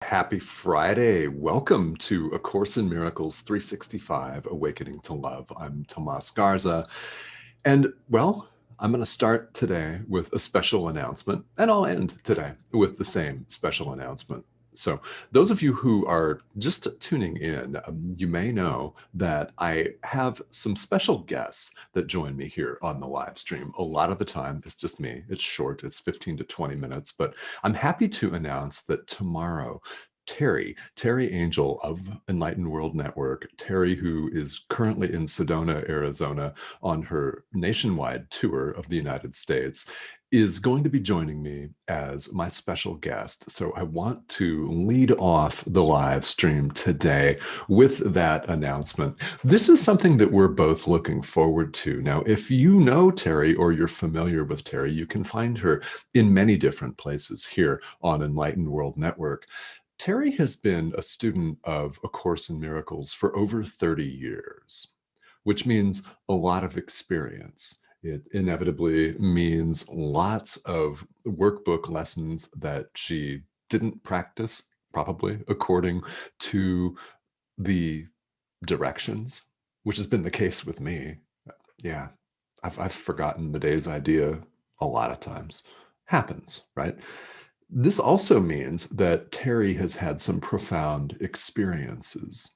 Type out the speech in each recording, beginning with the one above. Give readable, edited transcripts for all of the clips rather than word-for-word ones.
Happy Friday. Welcome to A Course in Miracles 365, Awakening to Love. I'm Tomás Garza. And well, I'm going to start today with a special announcement, and I'll end today with the same special announcement. So those of you who are just tuning in, you may know that I have some special guests that join me here on the live stream. A lot of the time, it's just me. It's short, it's 15 to 20 minutes, but I'm happy to announce that tomorrow, Terry Angel of Enlightened World Network, Terry, who is currently in Sedona, Arizona, on her nationwide tour of the United States, is going to be joining me as my special guest. So I want to lead off the live stream today with that announcement. This is something that we're both looking forward to. Now, if you know Terry or you're familiar with Terry, you can find her in many different places here on Enlightened World Network. Terry has been a student of A Course in Miracles for over 30 years, which means a lot of experience. It inevitably means lots of workbook lessons that she didn't practice, probably according to the directions, which has been the case with me. Yeah, I've forgotten the day's idea a lot of times. Happens, right? This also means that Terry has had some profound experiences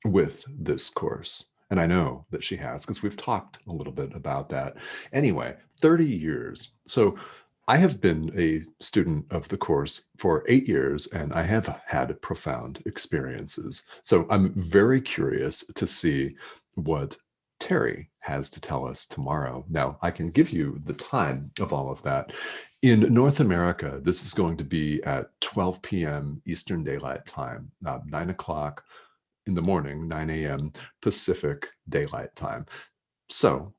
with this course. And I know that she has because we've talked a little bit about that. Anyway, 30 years. So I have been a student of the course for 8 years, and I have had profound experiences. So I'm very curious to see what Terry has to tell us tomorrow. Now, I can give you the time of all of that. In North America, this is going to be at 12 p.m. Eastern Daylight Time, 9 o'clock in the morning, 9 a.m. Pacific Daylight Time. So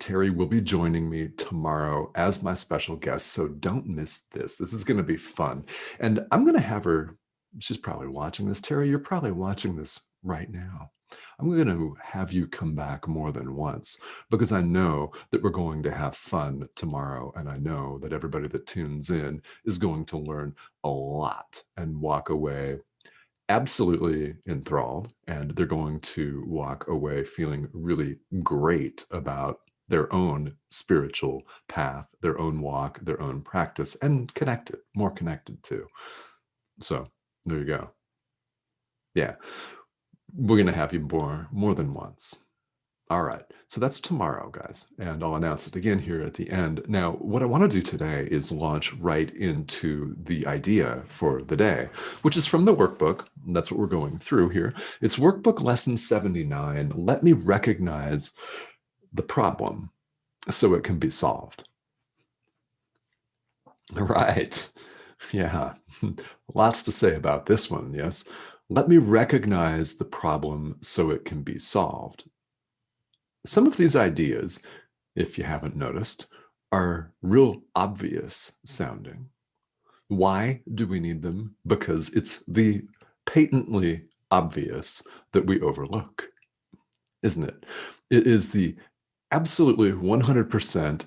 Terry will be joining me tomorrow as my special guest, so don't miss this. This is going to be fun. And I'm going to have her, she's probably watching this. Terry, you're probably watching this right now. I'm going to have you come back more than once because I know that we're going to have fun tomorrow. And I know that everybody that tunes in is going to learn a lot and walk away absolutely enthralled. And they're going to walk away feeling really great about their own spiritual path, their own walk, their own practice, and connected, more connected too. So there you go. Yeah. We're going to have you more than once. All right. So that's tomorrow, guys. And I'll announce it again here at the end. Now, what I want to do today is launch right into the idea for the day, which is from the workbook. That's what we're going through here. It's workbook lesson 79. Let me recognize the problem so it can be solved. Right. Yeah. Lots to say about this one. Yes. Let me recognize the problem so it can be solved. Some of these ideas, if you haven't noticed, are real obvious sounding. Why do we need them? Because it's the patently obvious that we overlook, isn't it? It is the absolutely 100%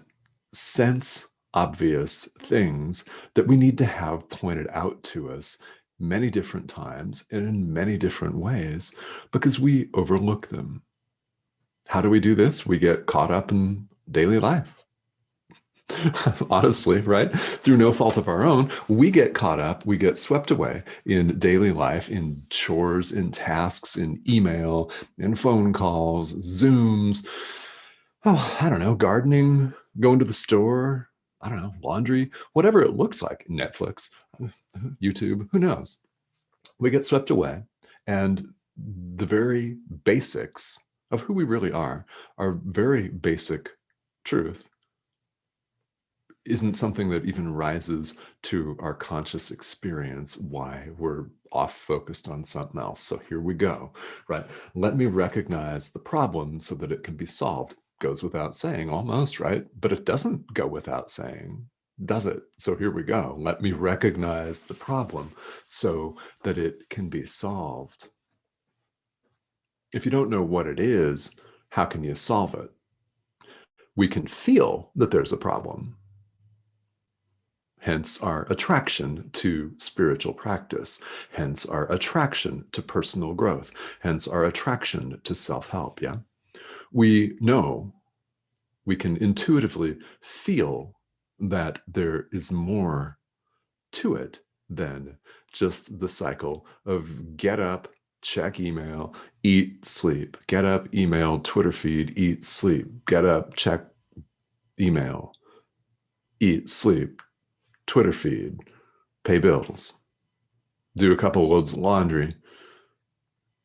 sense obvious things that we need to have pointed out to us many different times and in many different ways because we overlook them. How do we do this? We get caught up in daily life. Honestly, right? Through no fault of our own, we get caught up, we get swept away in daily life, in chores, in tasks, in email, in phone calls, Zooms, oh, I don't know, gardening, going to the store, I don't know, laundry, whatever it looks like, Netflix, YouTube, who knows? We get swept away. And the very basics of who we really are, our very basic truth, isn't something that even rises to our conscious experience. Why? We're off focused on something else. So here we go, right? Let me recognize the problem so that it can be solved. Goes without saying almost, right? But it doesn't go without saying, does it? So here we go. Let me recognize the problem so that it can be solved. If you don't know what it is, how can you solve it? We can feel that there's a problem. hence our attraction to spiritual practice, hence our attraction to personal growth, hence our attraction to self-help, yeah? We know, we can intuitively feel that there is more to it than just the cycle of get up, check email, eat, sleep, get up, email, Twitter feed, eat, sleep, get up, check email, eat, sleep, Twitter feed, pay bills, do a couple loads of laundry,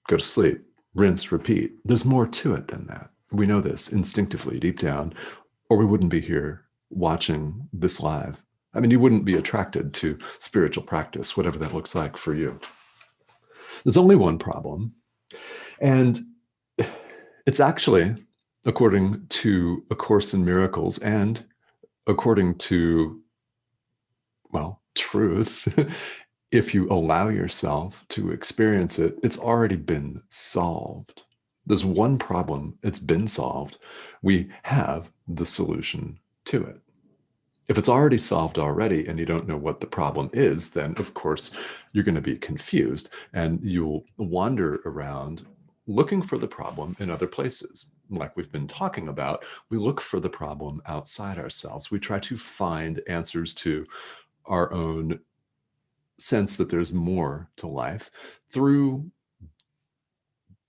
go to sleep, rinse, repeat. There's more to it than that. We know this instinctively deep down, or we wouldn't be here watching this live. I mean, you wouldn't be attracted to spiritual practice, whatever that looks like for you. There's only one problem. And it's actually, according to A Course in Miracles and according to, well, truth, if you allow yourself to experience it, it's already been solved. There's one problem, it's been solved. We have the solution to it. If it's already solved already and you don't know what the problem is, then of course you're going to be confused and you'll wander around looking for the problem in other places. Like we've been talking about, we look for the problem outside ourselves. We try to find answers to our own sense that there's more to life through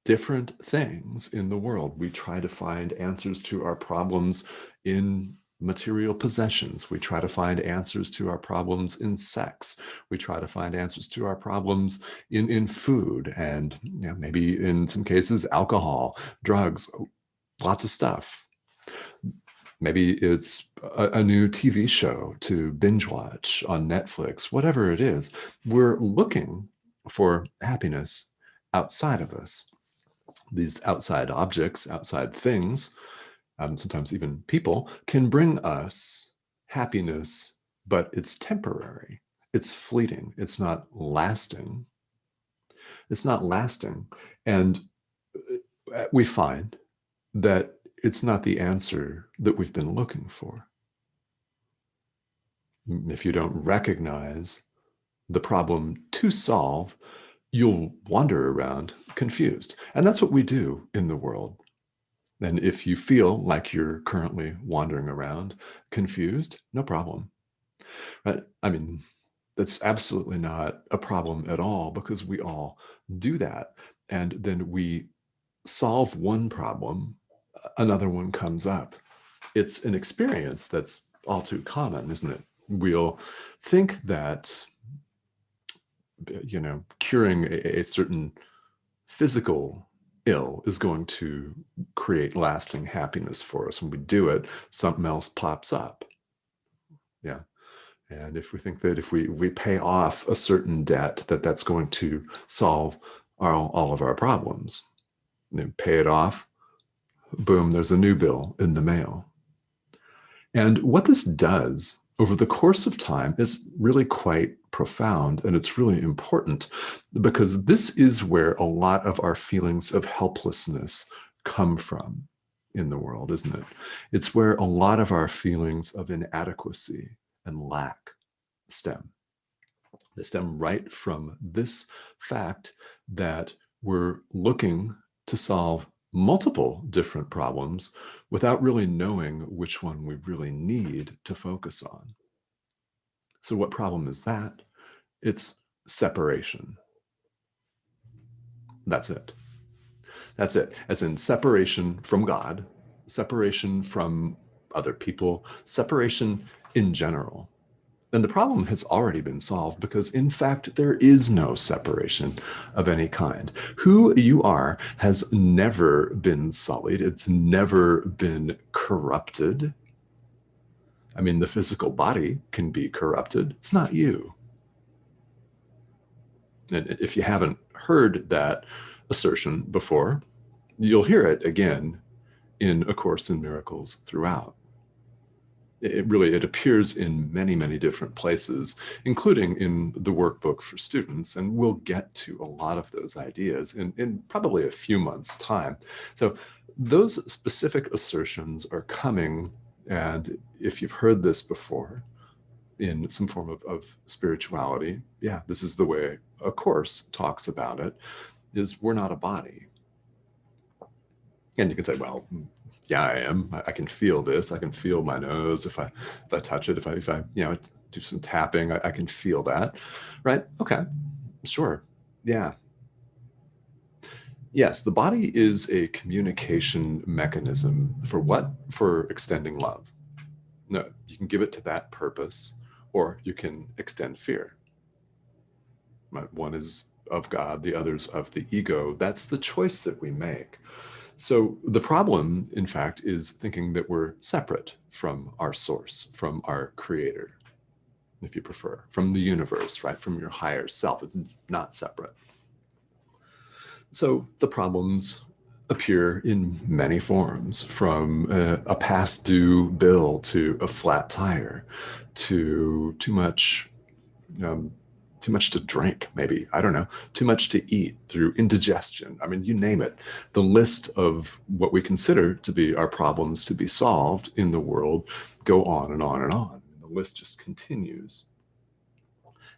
different things in the world. We try to find answers to our problems in material possessions. We try to find answers to our problems in sex. We try to find answers to our problems in food and maybe in some cases, alcohol, drugs, lots of stuff. Maybe it's a new TV show to binge watch on Netflix, whatever it is. We're looking for happiness outside of us. These outside objects, outside things, sometimes even people, can bring us happiness, but it's temporary. It's fleeting. It's not lasting. It's not lasting. And we find that it's not the answer that we've been looking for. If you don't recognize the problem to solve, you'll wander around confused. And that's what we do in the world. And if you feel like you're currently wandering around confused, no problem. Right? I mean, that's absolutely not a problem at all because we all do that. And then we solve one problem, another one comes up. It's an experience that's all too common, isn't it? We'll think that, curing a certain physical ill is going to create lasting happiness for us. When we do it, something else pops up. Yeah. And if we think that if we pay off a certain debt, that's going to solve all of our problems. And pay it off, boom, there's a new bill in the mail. And what this does over the course of time is really quite profound, and it's really important because this is where a lot of our feelings of helplessness come from in the world, isn't it? It's where a lot of our feelings of inadequacy and lack stem. They stem right from this fact that we're looking to solve multiple different problems without really knowing which one we really need to focus on. So what problem is that? It's separation. That's it. That's it. As in separation from God, separation from other people, separation in general. And the problem has already been solved because, in fact, there is no separation of any kind. Who you are has never been sullied. It's never been corrupted. I mean, the physical body can be corrupted. It's not you. And if you haven't heard that assertion before, you'll hear it again in A Course in Miracles throughout. It appears in many, many different places, including in the workbook for students. And we'll get to a lot of those ideas in probably a few months' time. So those specific assertions are coming. And if you've heard this before, in some form of spirituality, yeah, this is the way a course talks about it, is we're not a body. And you can say, well, yeah, I am. I can feel this. I can feel my nose if I touch it. If I do some tapping, I can feel that, right? Okay, sure, yeah. Yes, the body is a communication mechanism for what? For extending love. No, you can give it to that purpose, or you can extend fear. Right? One is of God, the other's of the ego. That's the choice that we make. So the problem, in fact, is thinking that we're separate from our source, from our creator, if you prefer, from the universe, right? From your higher self. It's not separate. So the problems appear in many forms, from a past due bill to a flat tire, to too much to drink, maybe, I don't know, too much to eat, through indigestion. I mean, you name it. The list of what we consider to be our problems to be solved in the world go on and on and on. The list just continues.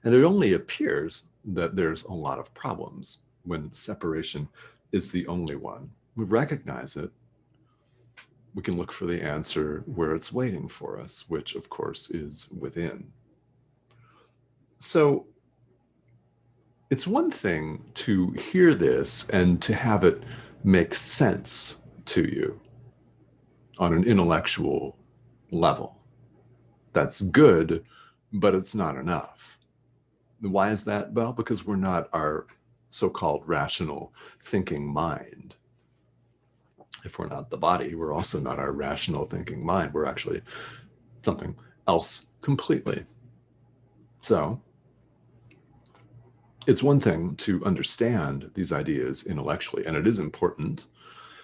And it only appears that there's a lot of problems when separation is the only one. We recognize it. We can look for the answer where it's waiting for us, which of course is within. So it's one thing to hear this and to have it make sense to you on an intellectual level. That's good, but it's not enough. Why is that? Well, because we're not our so-called rational thinking mind. If we're not the body, we're also not our rational thinking mind. We're actually something else completely. So it's one thing to understand these ideas intellectually, and it is important.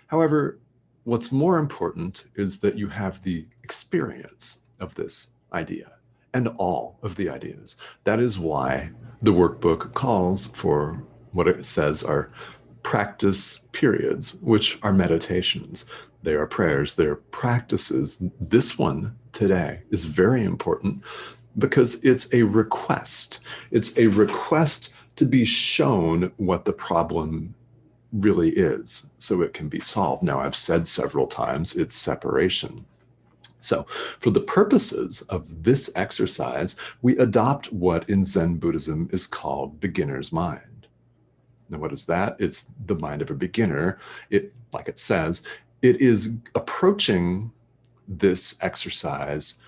However, what's more important is that you have the experience of this idea and all of the ideas. That is why the workbook calls for what it says are practice periods, which are meditations. They are prayers, they're practices. This one today is very important because it's a request. It's a request to be shown what the problem really is, so it can be solved. Now, I've said several times, it's separation. So for the purposes of this exercise, we adopt what in Zen Buddhism is called beginner's mind. Now, what is that? It's the mind of a beginner. It, like it says, it is approaching this exercise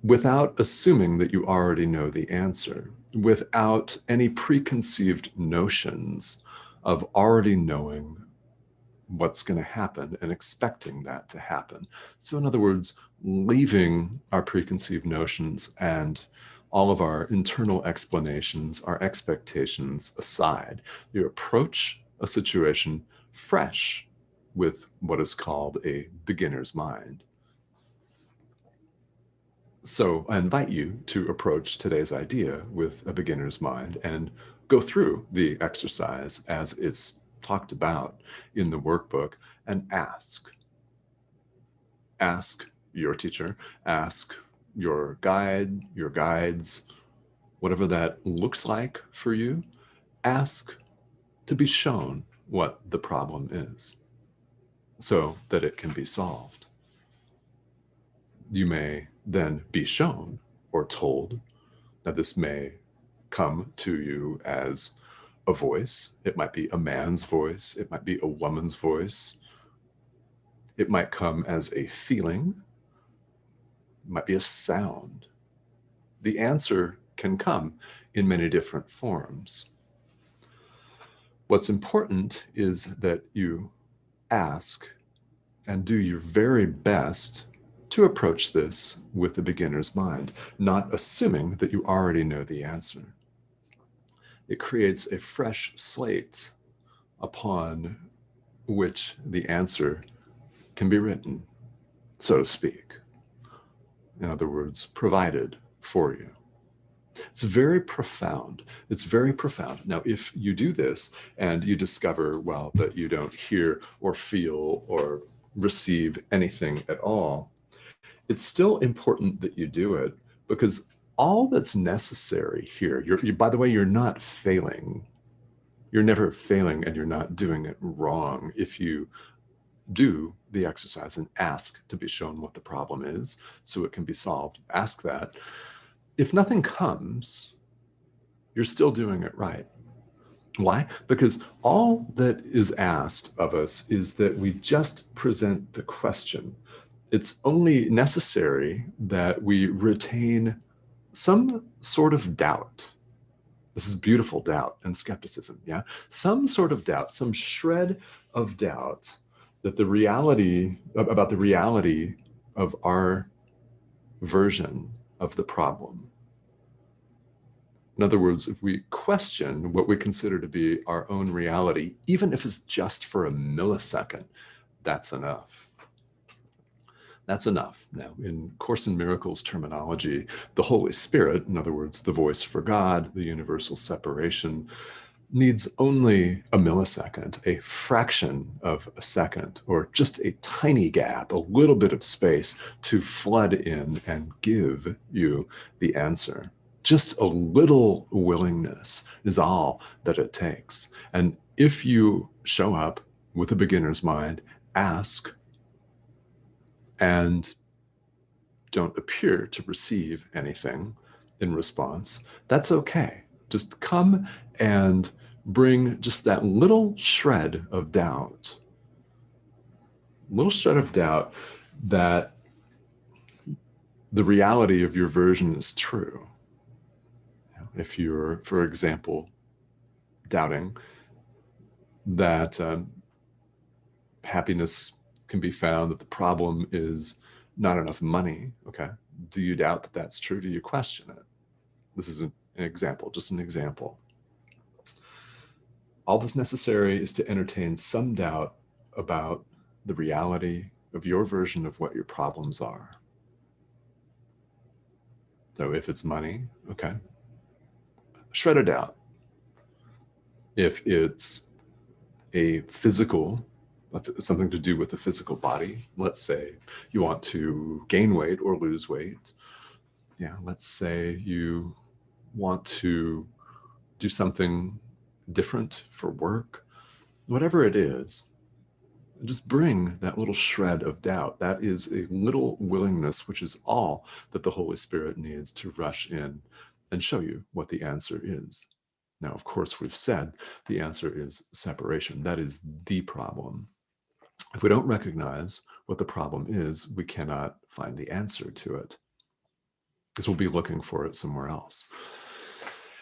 without assuming that you already know the answer, without any preconceived notions of already knowing what's going to happen and expecting that to happen. So in other words, leaving our preconceived notions and all of our internal explanations, our expectations aside, you approach a situation fresh with what is called a beginner's mind. So I invite you to approach today's idea with a beginner's mind and go through the exercise as it's talked about in the workbook and ask. Ask your teacher, ask your guide, your guides, whatever that looks like for you. Ask to be shown what the problem is so that it can be solved. You may then be shown or told that this may come to you as a voice. It might be a man's voice. It might be a woman's voice. It might come as a feeling. It might be a sound. The answer can come in many different forms. What's important is that you ask and do your very best to approach this with a beginner's mind, not assuming that you already know the answer. It creates a fresh slate upon which the answer can be written, so to speak. In other words, provided for you. It's very profound. It's very profound. Now, if you do this and you discover, well, that you don't hear or feel or receive anything at all, it's still important that you do it, because all that's necessary here, by the way, you're not failing. You're never failing, and you're not doing it wrong if you do the exercise and ask to be shown what the problem is so it can be solved. Ask that. If nothing comes, you're still doing it right. Why? Because all that is asked of us is that we just present the question. It's only necessary that we retain some sort of doubt. This is beautiful doubt and skepticism, yeah? Some sort of doubt, some shred of doubt that about the reality of our version of the problem. In other words, if we question what we consider to be our own reality, even if it's just for a millisecond, that's enough. That's enough. Now, in Course in Miracles terminology, the Holy Spirit, in other words, the voice for God, the universal separation, needs only a millisecond, a fraction of a second, or just a tiny gap, a little bit of space to flood in and give you the answer. Just a little willingness is all that it takes. And if you show up with a beginner's mind, ask, and don't appear to receive anything in response, that's okay. Just come and bring just that little shred of doubt, that the reality of your version is true. If you're, for example, doubting that happiness can be found, that the problem is not enough money, okay, do you doubt that that's true? Do you question it? This is an example, just an example. All that's necessary is to entertain some doubt about the reality of your version of what your problems are. So if it's money, okay, shred it out. If it's a physical, something to do with the physical body, let's say you want to gain weight or lose weight. Yeah, let's say you want to do something different for work. Whatever it is, just bring that little shred of doubt. That is a little willingness, which is all that the Holy Spirit needs to rush in and show you what the answer is. Now, of course, we've said the answer is separation. That is the problem. If we don't recognize what the problem is, we cannot find the answer to it, because we'll be looking for it somewhere else.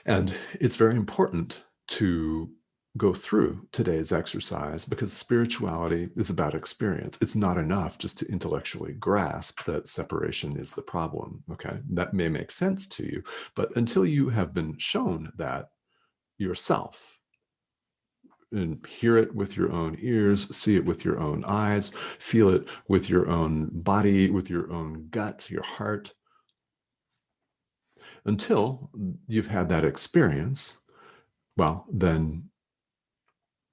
And it's very important to go through today's exercise, because spirituality is about experience. It's not enough just to intellectually grasp that separation is the problem, okay? That may make sense to you, but until you have been shown that yourself, and hear it with your own ears, see it with your own eyes, feel it with your own body, with your own gut, your heart, until you've had that experience, well, then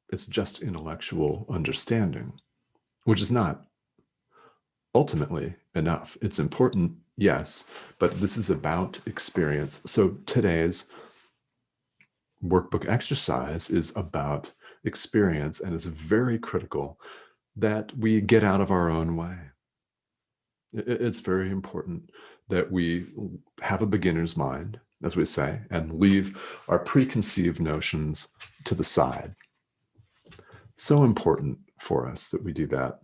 it's just intellectual understanding, which is not ultimately enough. It's important, yes, but this is about experience. So today's workbook exercise is about experience, and it's very critical that we get out of our own way. It's very important that we have a beginner's mind, as we say, and leave our preconceived notions to the side. So important for us that we do that.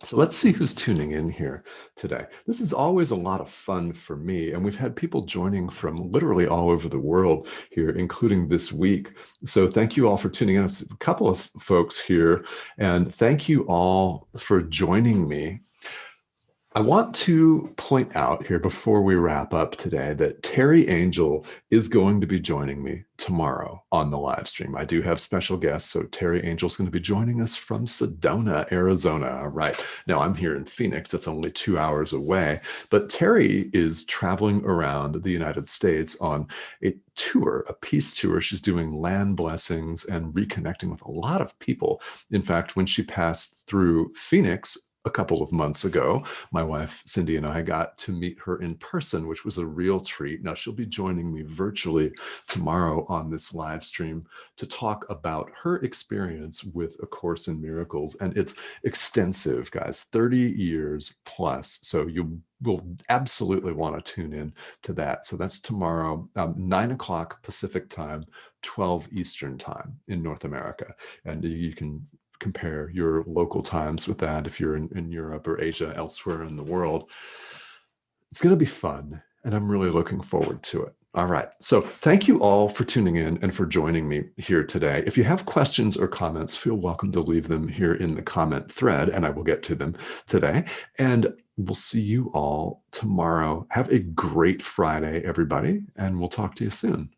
So let's see who's tuning in here today. This is always a lot of fun for me, and we've had people joining from literally all over the world here, including this week. So thank you all for tuning in. There's a couple of folks here, and thank you all for joining me. I want to point out here before we wrap up today that Terry Angel is going to be joining me tomorrow on the live stream. I do have special guests, so Terry Angel is going to be joining us from Sedona, Arizona. All right. Now, I'm here in Phoenix. That's only 2 hours away. But Terry is traveling around the United States on a tour, a peace tour. She's doing land blessings and reconnecting with a lot of people. In fact, when she passed through Phoenix a couple of months ago, my wife, Cindy, and I got to meet her in person, which was a real treat. Now, she'll be joining me virtually tomorrow on this live stream to talk about her experience with A Course in Miracles. And it's extensive, guys, 30 years plus. So you will absolutely want to tune in to that. So that's tomorrow, 9 o'clock Pacific time, 12 Eastern time in North America. And you can compare your local times with that if you're in Europe or Asia, elsewhere in the world. It's going to be fun, and I'm really looking forward to it. All right. So thank you all for tuning in and for joining me here today. If you have questions or comments, feel welcome to leave them here in the comment thread, and I will get to them today. And we'll see you all tomorrow. Have a great Friday, everybody, and we'll talk to you soon.